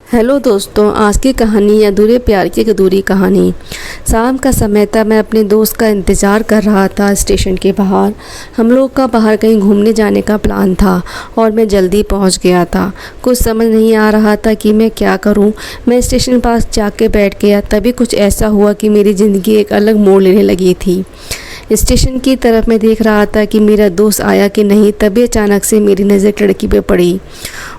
Hello दोस्तों, आज की कहानी अधूरे प्यार की एक अधूरी कहानी। शाम का समय था। मैं अपने दोस्त का इंतज़ार कर रहा था स्टेशन के बाहर। हम लोग का बाहर कहीं घूमने जाने का प्लान था और मैं जल्दी पहुंच गया था। कुछ समझ नहीं आ रहा था कि मैं क्या करूं। मैं स्टेशन पास जाके बैठ गया। तभी कुछ ऐसा हुआ कि मेरी ज़िंदगी एक अलग मोड़ लेने लगी थी। स्टेशन की तरफ मैं देख रहा था कि मेरा दोस्त आया कि नहीं। तभी अचानक से मेरी नज़र एक लड़की पे पड़ी।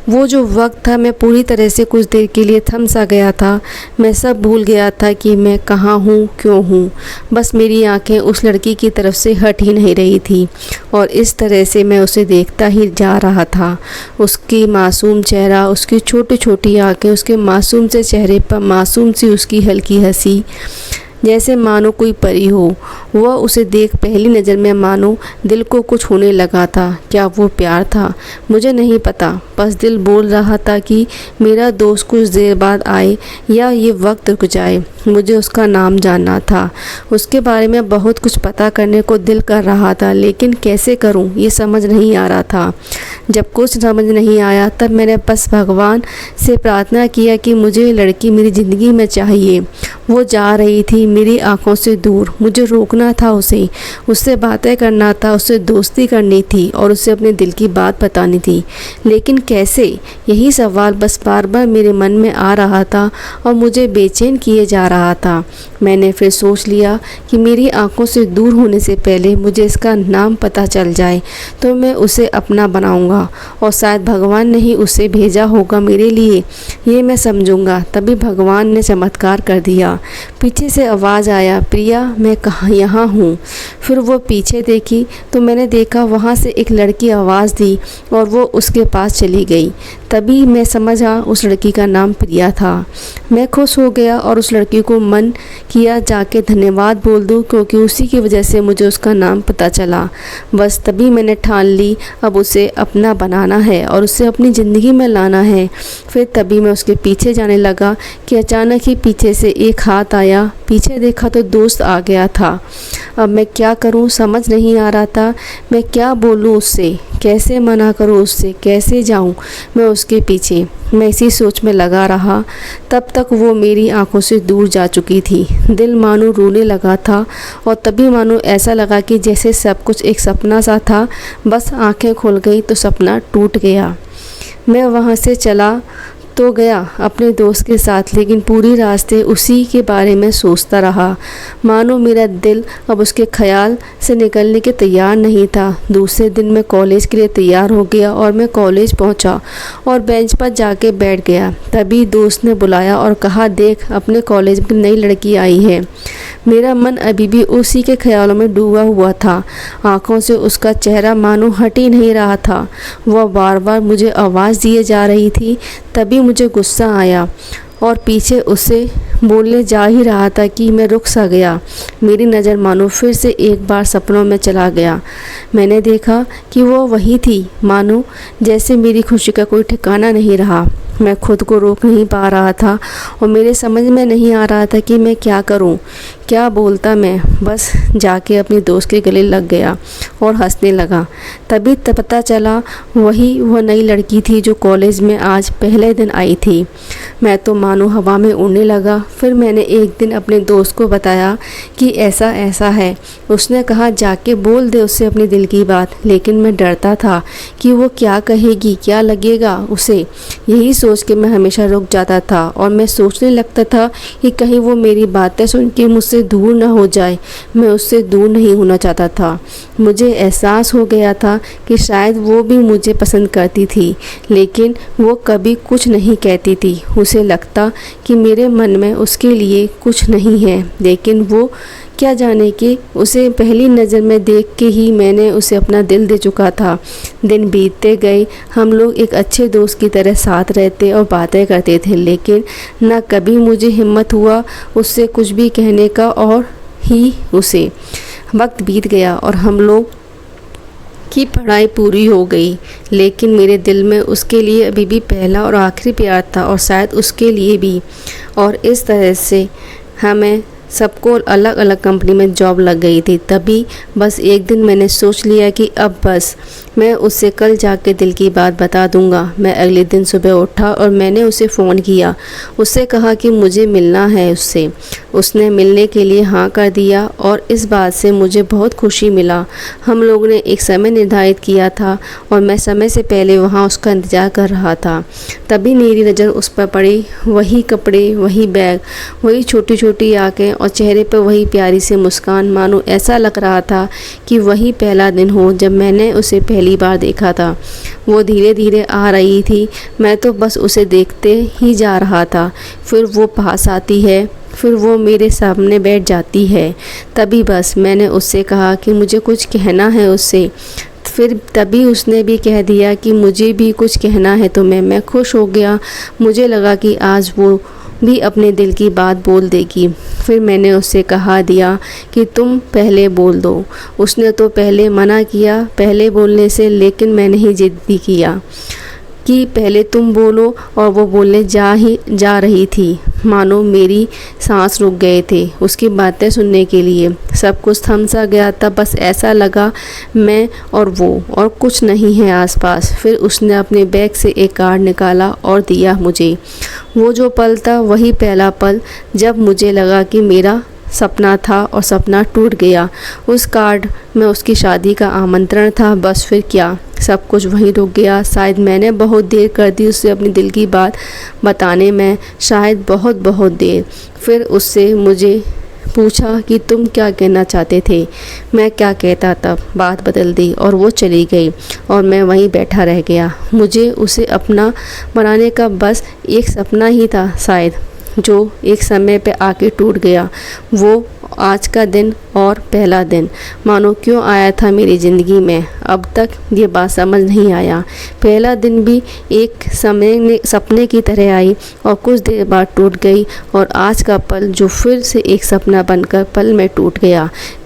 वो जो वक्त था, मैं पूरी तरह से कुछ देर के लिए थम सा गया था। मैं सब भूल गया था कि मैं कहाँ हूँ, क्यों हूँ। बस मेरी आंखें उस लड़की की तरफ से हट ही नहीं रही थी और इस तरह से मैं उसे देखता ही जा रहा था। उसकी मासूम चेहरा, उसकी छोटी छोटी आंखें, उसके मासूम से चेहरे पर मासूम सी उसकी हल्की हंसी, जैसे मानो कोई परी हो। वह उसे देख पहली नज़र में मानो दिल को कुछ होने लगा था। क्या वो प्यार था? मुझे नहीं पता। बस दिल बोल रहा था कि मेरा दोस्त कुछ देर बाद आए या ये वक्त रुक जाए। मुझे उसका नाम जानना था। उसके बारे में बहुत कुछ पता करने को दिल कर रहा था, लेकिन कैसे करूं ये समझ नहीं आ रहा था। जब कुछ समझ नहीं आया तब मैंने बस भगवान से प्रार्थना किया कि मुझे लड़की मेरी ज़िंदगी में चाहिए। वो जा रही थी मेरी आंखों से दूर। मुझे रोकना था उसे, उससे बातें करना था, उससे दोस्ती करनी थी और उसे अपने दिल की बात बतानी थी। लेकिन कैसे? यही सवाल बस बार बार मेरे मन में आ रहा था और मुझे बेचैन किए जा रहा था। मैंने फिर सोच लिया कि मेरी आंखों से दूर होने से पहले मुझे इसका नाम पता चल जाए तो मैं उसे अपना बनाऊंगा और शायद भगवान ने ही उसे भेजा होगा मेरे लिए, ये मैं समझूंगा। तभी भगवान ने चमत्कार कर दिया। पीछे से आवाज़ आया, प्रिया मैं कहाँ यहाँ हूँ। फिर वो पीछे देखी तो मैंने देखा वहाँ से एक लड़की आवाज़ दी और वो उसके पास चली गई। तभी मैं समझा उस लड़की का नाम प्रिया था। मैं खुश हो गया और उस लड़की को मन किया जाके धन्यवाद बोल दूँ, क्योंकि उसी की वजह से मुझे उसका नाम पता चला। बस तभी मैंने ठान ली अब उसे अपना बनाना है और उसे अपनी ज़िंदगी में लाना है। फिर तभी मैं उसके पीछे जाने लगा कि अचानक ही पीछे से एक हाथ आया। पीछे देखा तो दोस्त आ गया था। अब मैं क्या करूं समझ नहीं आ रहा था। मैं क्या बोलूं उससे, कैसे मना करूं उससे, कैसे जाऊं मैं उसके पीछे। मैं इसी सोच में लगा रहा। तब तक वो मेरी आंखों से दूर जा चुकी थी। दिल मानो रोने लगा था और तभी मानो ऐसा लगा कि जैसे सब कुछ एक सपना सा था। बस आंखें खुल गई तो सपना टूट गया। मैं वहाँ से चला तो गया अपने दोस्त के साथ, लेकिन पूरी रास्ते उसी के बारे में सोचता रहा। मानो मेरा दिल अब उसके ख्याल से निकलने के तैयार नहीं था। दूसरे दिन मैं कॉलेज के लिए तैयार हो गया और मैं कॉलेज पहुंचा और बेंच पर जाके बैठ गया। तभी दोस्त ने बुलाया और कहा, देख अपने कॉलेज में नई लड़की आई है। मेरा मन अभी भी उसी के ख्यालों में डूबा हुआ था। आंखों से उसका चेहरा मानो हट ही नहीं रहा था। वह बार बार मुझे आवाज़ दिए जा रही थी। तभी मुझे गुस्सा आया और पीछे उसे बोलने जा ही रहा था कि मैं रुक सा गया। मेरी नज़र मानो फिर से एक बार सपनों में चला गया। मैंने देखा कि वो वही थी। मानो जैसे मेरी खुशी का कोई ठिकाना नहीं रहा। मैं खुद को रोक नहीं पा रहा था और मेरे समझ में नहीं आ रहा था कि मैं क्या करूं, क्या बोलता। मैं बस जाके अपने दोस्त के गले लग गया और हंसने लगा। तभी पता चला वही वह नई लड़की थी जो कॉलेज में आज पहले दिन आई थी। मैं तो मानो हवा में उड़ने लगा। फिर मैंने एक दिन अपने दोस्त को बताया कि ऐसा ऐसा है। उसने कहा जाके बोल दे उससे अपने दिल की बात। लेकिन मैं डरता था कि वो क्या कहेगी, क्या लगेगा उसे। यही सोच के मैं हमेशा रुक जाता था और मैं सोचने लगता था कि कहीं वो मेरी बातें सुन के मुझसे दूर ना हो जाए। मैं उससे दूर नहीं होना चाहता था। मुझे एहसास हो गया था कि शायद वो भी मुझे पसंद करती थी, लेकिन वो कभी कुछ नहीं कहती थी। उसे लगता कि मेरे मन में उसके लिए कुछ नहीं है, लेकिन वो क्या जाने कि उसे पहली नज़र में देख के ही मैंने उसे अपना दिल दे चुका था। दिन बीतते गए। हम लोग एक अच्छे दोस्त की तरह साथ रहते और बातें करते थे, लेकिन न कभी मुझे हिम्मत हुआ उससे कुछ भी कहने का। और ही उसे वक्त बीत गया और हम लोग की पढ़ाई पूरी हो गई, लेकिन मेरे दिल में उसके लिए अभी भी पहला और आखिरी प्यार था और शायद उसके लिए भी। और इस तरह से हमें सबको अलग अलग कंपनी में जॉब लग गई थी। तभी बस एक दिन मैंने सोच लिया कि अब बस मैं उससे कल जाके दिल की बात बता दूंगा। मैं अगले दिन सुबह उठा और मैंने उसे फ़ोन किया। उससे कहा कि मुझे मिलना है उससे। उसने मिलने के लिए हाँ कर दिया और इस बात से मुझे बहुत खुशी मिला। हम लोगों ने एक समय निर्धारित किया था और मैं समय से पहले वहाँ उसका इंतज़ार कर रहा था। तभी मेरी नज़र उस पर पड़ी। वही कपड़े, वही बैग, वही छोटी छोटी आँखें और चेहरे पर वही प्यारी सी मुस्कान। मानो ऐसा लग रहा था कि वही पहला दिन हो जब मैंने उसे पहली बार देखा था। वो धीरे धीरे आ रही थी। मैं तो बस उसे देखते ही जा रहा था। फिर वो पास आती है, फिर वो मेरे सामने बैठ जाती है। तभी बस मैंने उससे कहा कि मुझे कुछ कहना है उससे। फिर तभी उसने भी कह दिया कि मुझे भी कुछ कहना है तुम्हें। मैं खुश हो गया। मुझे लगा कि आज वो भी अपने दिल की बात बोल देगी। फिर मैंने उससे कहा दिया कि तुम पहले बोल दो। उसने तो पहले मना किया पहले बोलने से, लेकिन मैंने ही जिद भी किया कि पहले तुम बोलो और वो बोलने जा रही थी। मानो मेरी सांस रुक गए थे उसकी बातें सुनने के लिए। सब कुछ थम सा गया था। बस ऐसा लगा मैं और वो और कुछ नहीं है आसपास। फिर उसने अपने बैग से एक कार्ड निकाला और दिया मुझे। वो जो पल था वही पहला पल जब मुझे लगा कि मेरा सपना था और सपना टूट गया। उस कार्ड में उसकी शादी का आमंत्रण था। बस फिर क्या, सब कुछ वहीं रुक गया। शायद मैंने बहुत देर कर दी उससे अपनी दिल की बात बताने में, शायद बहुत बहुत देर। फिर उससे मुझे पूछा कि तुम क्या कहना चाहते थे। मैं क्या कहता, तब बात बदल दी और वो चली गई और मैं वहीं बैठा रह गया। मुझे उसे अपना बनाने का बस एक सपना ही था शायद, जो एक समय पे आके टूट गया। वो आज का दिन और पहला दिन मानो क्यों आया था मेरी ज़िंदगी में, अब तक ये बात समझ नहीं आया। पहला दिन भी एक सपने की तरह आई और कुछ देर बाद टूट गई, और आज का पल जो फिर से एक सपना बनकर पल में टूट गया। तो